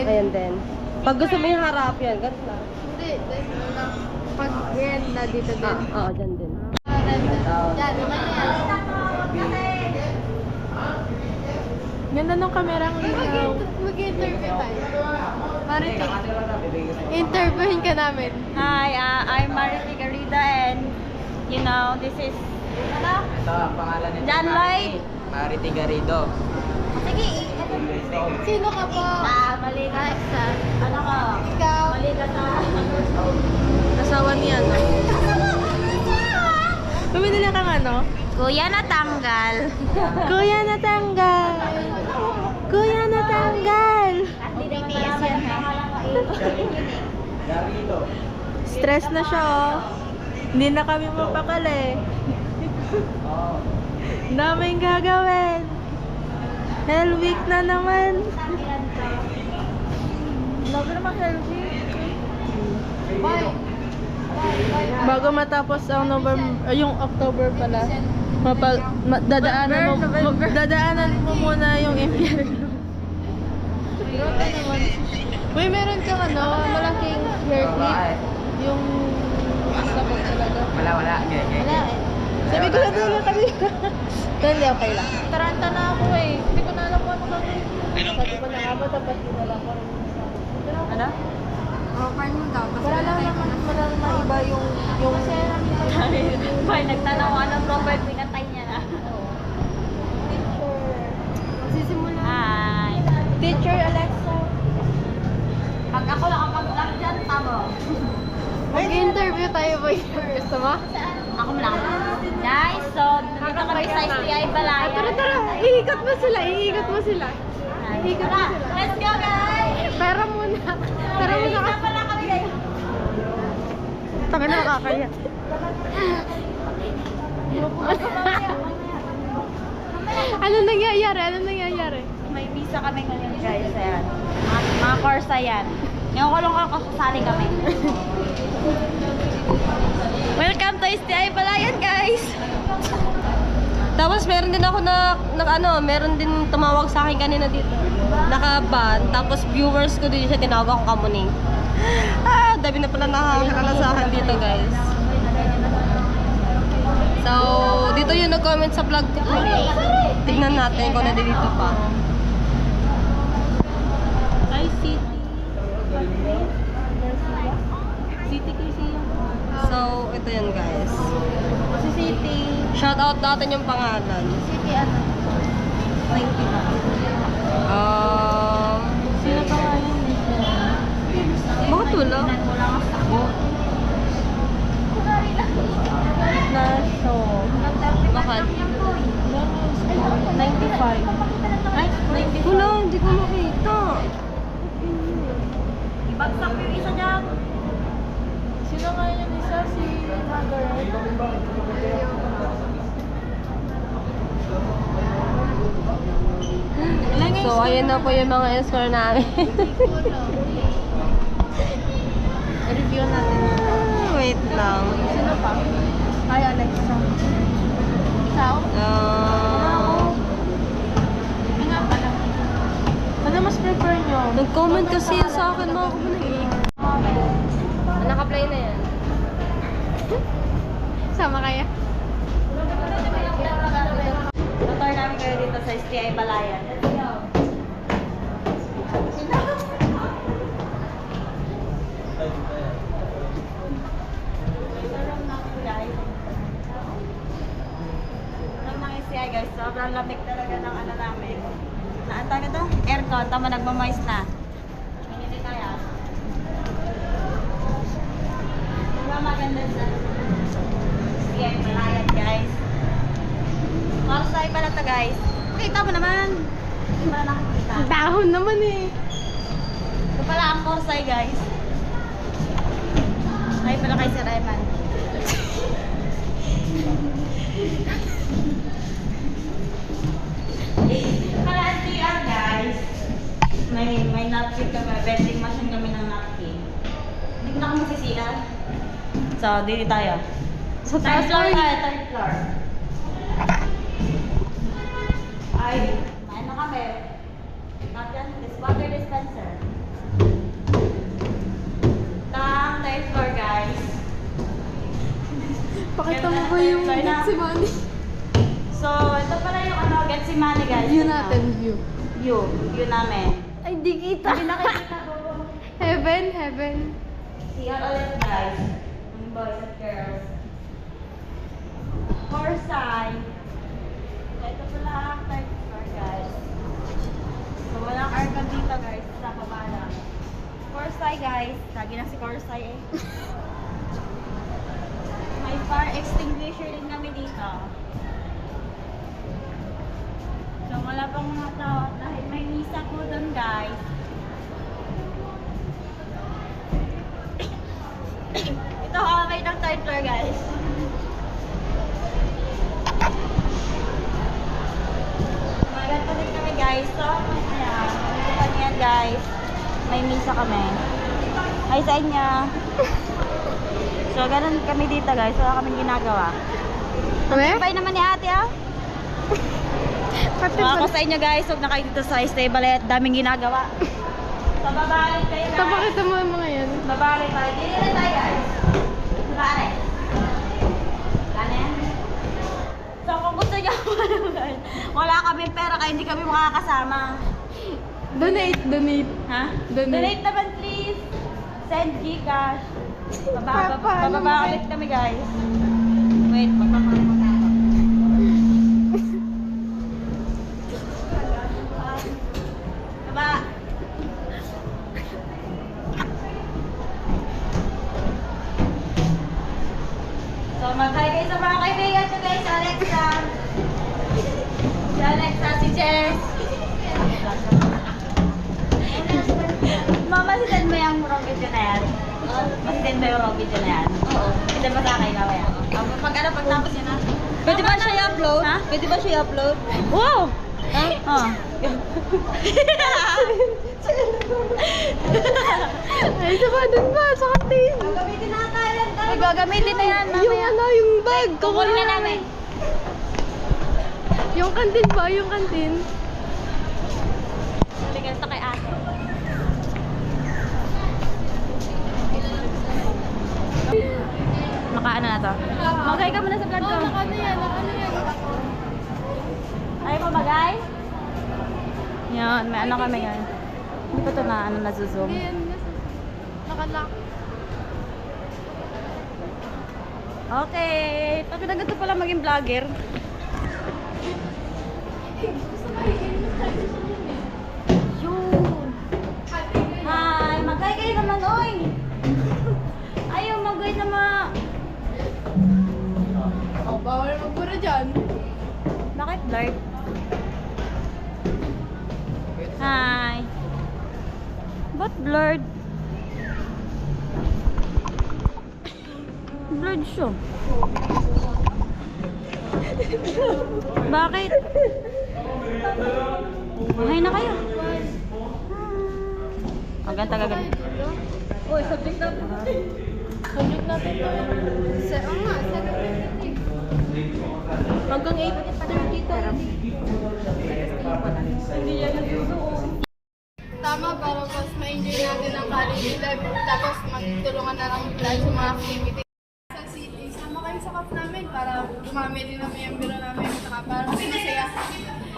Ayan din. Pag gusto mo yung harap yan, ganun na. Hindi, pag yan na dito din. Oo, dyan din. Yan, naman yan. Ganda nung kamerang linaw. Mag-interview tayo. Maritik. Interviewin ka namin. Hi, I'm Marity Garida and you know, this is ano? Ito ang pangalan nito. John Lloyd. Marity Garrido. Sige, Sino ka po? mali ka. Alexa. Ano ka? Ikaw. Mali ka sa... Asawa niya, no? Bumili na kang ano? Kuya natanggal. Kuya natanggal. Kuya natanggal. DDPS yan ha. Garrido. Stress na siya oh. Hindi na kami mapakali. Daming gagawin. Hell week na naman. Bago naman healthy. Bago matapos ang yung October pala. Dadaanan mo muna yung impyerno. Uy, meron kang ano, malaking hair clip. Yung sakot talaga. Wala. Wala eh. Sabi ko na doon kanina. Hindi, okay lang. Taranta na ako eh. Hindi ko na alam kung ano gagawin. Sabi ko na nga ba, dapat dinala ko rin sa... Ano? Para lang maiba yung... May nagtanong ko ng Robert, pinatay niya na. Sisimula. Hi. Teacher Alexa. Pag ako nakapag-vlog dyan, tamo. Mag-interview tayo ba yun? Gusto mo? Ako lang. Guys, so, nandito kami sa STI Balaya. Tara. Iikot mo sila. Iikot mo sila. Let's go, guys! Pera muna. Pera muna Isa kasi. pala kami, guys. Taka na kakaya. Anong nangyayari? May visa kami ngayon, guys. Ayan. Mga course yan. Ngayon ko lang kakasali kami. Welcome to STI Balayan, guys! Tapos meron din ako meron din tumawag sa akin kanina dito. Naka-ban. Tapos viewers ko din siya, tinawag ko kamuning. Dami na pala nakakalasahan dito, guys. So, dito yung nag-comment sa vlog ko. Tignan natin kung nandito pa. Ay, City kasi yun. So, ito yan, guys. Si City. Shoutout natin yung pangalan. City ano? Sino pa nga yun? Bakit wala? Naso. Bakit? 95. Ay, 95. Wala, hindi ko makita. Ibagsak yung isa dyan. Sino nga yun isa? Si Margaret. So, ayan na po yung mga score namin. Review natin. Wait lang. Sino pa? Ay, Alexa. Ikaw? Nga pala. Ano mas prefer nyo? Nag-comment kasi yun sa akin, mga kamuning. Naka-play na yan. Sama kaya? Tutor namin kayo dito sa STI Balayan. Let's go! Guys, sobrang lamig talaga ng ano namin. Naan tayo ito? Aircon, tama nagmamoist na. Hindi kaya. Diba maganda sa STI Balayan, guys. Marsay pala to, guys. Pakita mo naman. Hindi mo na nakikita. Dahon naman eh. Ito pala ang Korsay, guys. Ay pala kay Sir Eman. Pala STR, guys. May napkin kami. Vending machine kami ng napkin. Hindi ko na ako masisilan. So, dito tayo. Sa Third taas floor tayo. tayo, third floor. Ay, may ano kami. Water dispenser. Pakita mo ba yung Getsemani? So, ito pala yung Getsemani guys. View natin, view. View namin. Ay, di kita. Hindi nakikita ko. Heaven, heaven. CR ulit guys. Ang boys at girls. Corsay. Ito pala ang third floor guys. So walang aircon dito guys. Sa baba lang. Corsay guys. Lagi na si Corsay eh. May fire extinguisher din kami dito. So wala pang mga tao dahil may misa po doon guys. Ito hallway ng third floor guys. Maganda din kami guys. So, ayan. Ito pa niyan guys. May misa kami. Ay sa inyo. So, ganun kami dito guys. Wala kaming ginagawa. Kami? Bye naman ni ate ah. Pati So, ako sa inyo guys. Huwag na kayo dito sa Stay Ballet. Daming ginagawa. So, babalik kayo Ito, guys. pakita mo yung mga yan. Babalik tayo. Dito na tayo guys. Babalik. Kanan. So, kung gusto niyo wala kami pera kaya hindi kami makakasama. Donate, donate. Ha? Donate. Donate naman please. Send Gcash. Paano Bababa mo? ulit kami guys. Wait, magpapakita mo na ako. Baba. So, mag-hi kayo sa mga kaibigan ko guys. Alexa. Si Alexa, si Jess. Mama, sitan mo yung raw video na yan? Masitin mo yung raw video na yan? Oo. Ito ba sa akin mamaya? Pag ano, pagtapos yun ha? Pwede ba siya i-upload? Ha? Pwede ba siya i-upload? Wow! Ha? Oh. Ay, isa pa, dun ba? Sa kantin. Gagamitin na tayo yan. Ay, gagamitin na yan Yung mamaya. ano, yung bag. Kukunin na namin. Yung kantin ba? Yung kantin. Bigyan ito kay ate. Makaano na to? Magay ka muna sa vlog ko. Ano yan? Ano yan? Ayaw pa bagay? Yan, may ano kami yan. Hindi pa ito na ano na-zoom. Ayan, nakalock. Okay, pagkadagat pala maging vlogger. Yun. Hi, magay kayo naman, oy. Ayaw, magay naman. Oh, bawal magbura dyan. Bakit blurred? Hi. Ba't blurred? Blurred siya. Bakit? Hi na kayo. Ang ganda. Uy, subject na. Subject natin to. Oo nga, 7:23. Hanggang 8:30 tayo. Hindi yan nagsusuot. Tama, para mas ma-enjoy natin ang college life. Tapos magtulungan na lang tayo sa mga activity. Sa city, sama kayo sa cup namin para dumami din ang miyembro namin. Saka para mas masaya.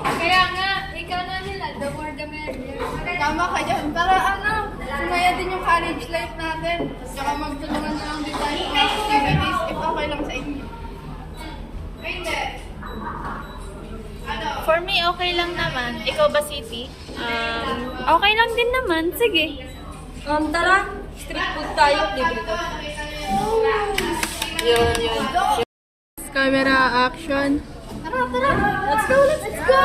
Kaya nga, ikaw na nila, the more the merrier. Tama ka dyan. Para ano, sumaya din yung college life natin. Saka magtulungan na lang din tayo sa mga activities if okay lang sa inyo. Hindi. For me, okay lang naman. Ikaw ba, City? Okay lang din naman. Sige. Tara, street food tayo. Libre to. Yun. Camera action. Tara. Let's go.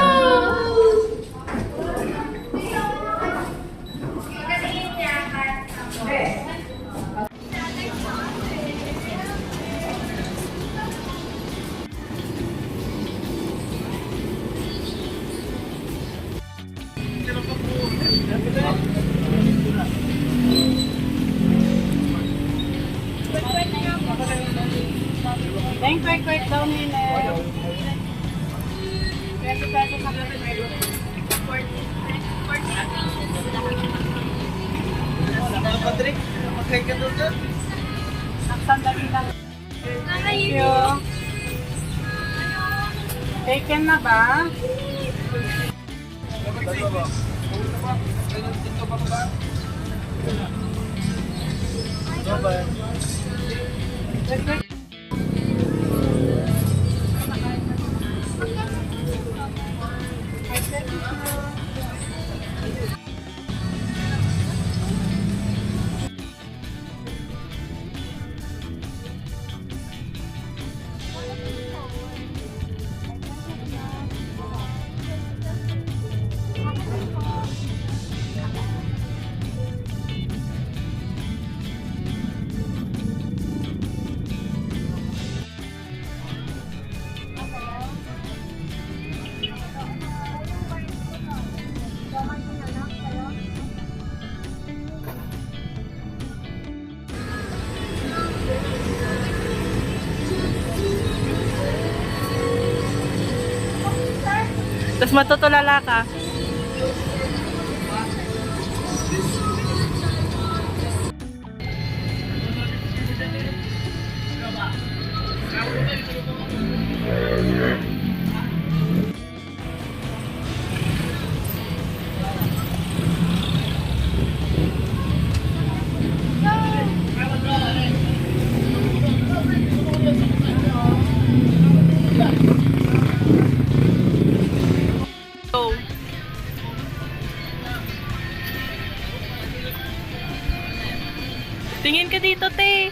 Quick daw nila. Peso sa kapatid. Patrick, magkay ka doon dyan? Sandali lang. Nanay, Thank you. Taken na ba? Tapos matutulala ka. Go. Tingin ka dito, te.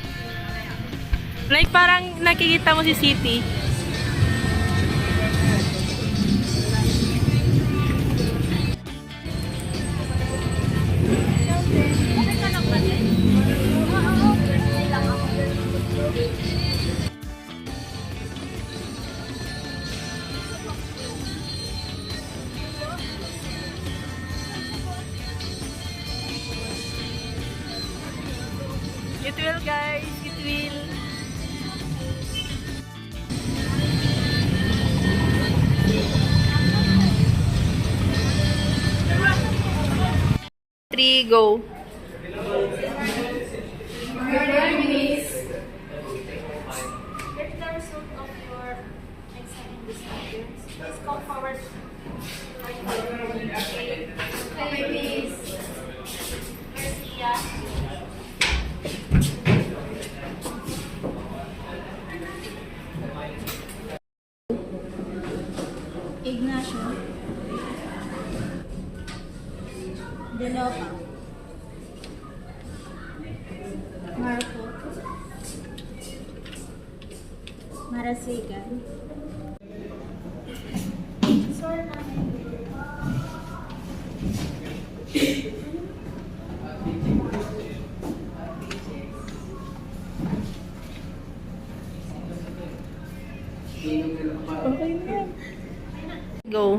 Like parang nakikita mo si City. It will, guys. It will. Three, go. Ignacio. Denopa. Marco. Marasigan. Go.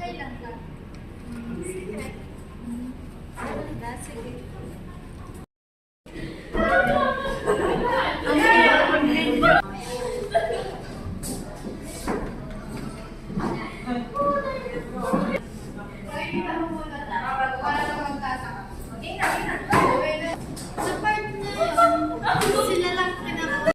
Kailan ka? Sige. Sa part na yun, sila lang pinaka...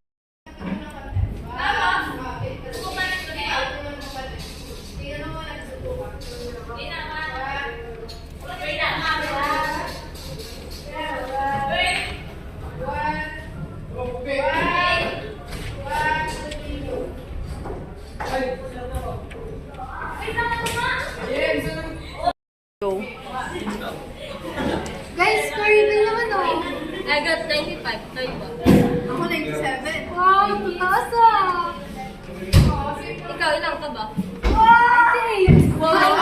Go. Guys, score naman oh. I got 95. Tayo ba? Ako 97. Wow, tutaas ah. Ikaw, ilang ka ba? Wow!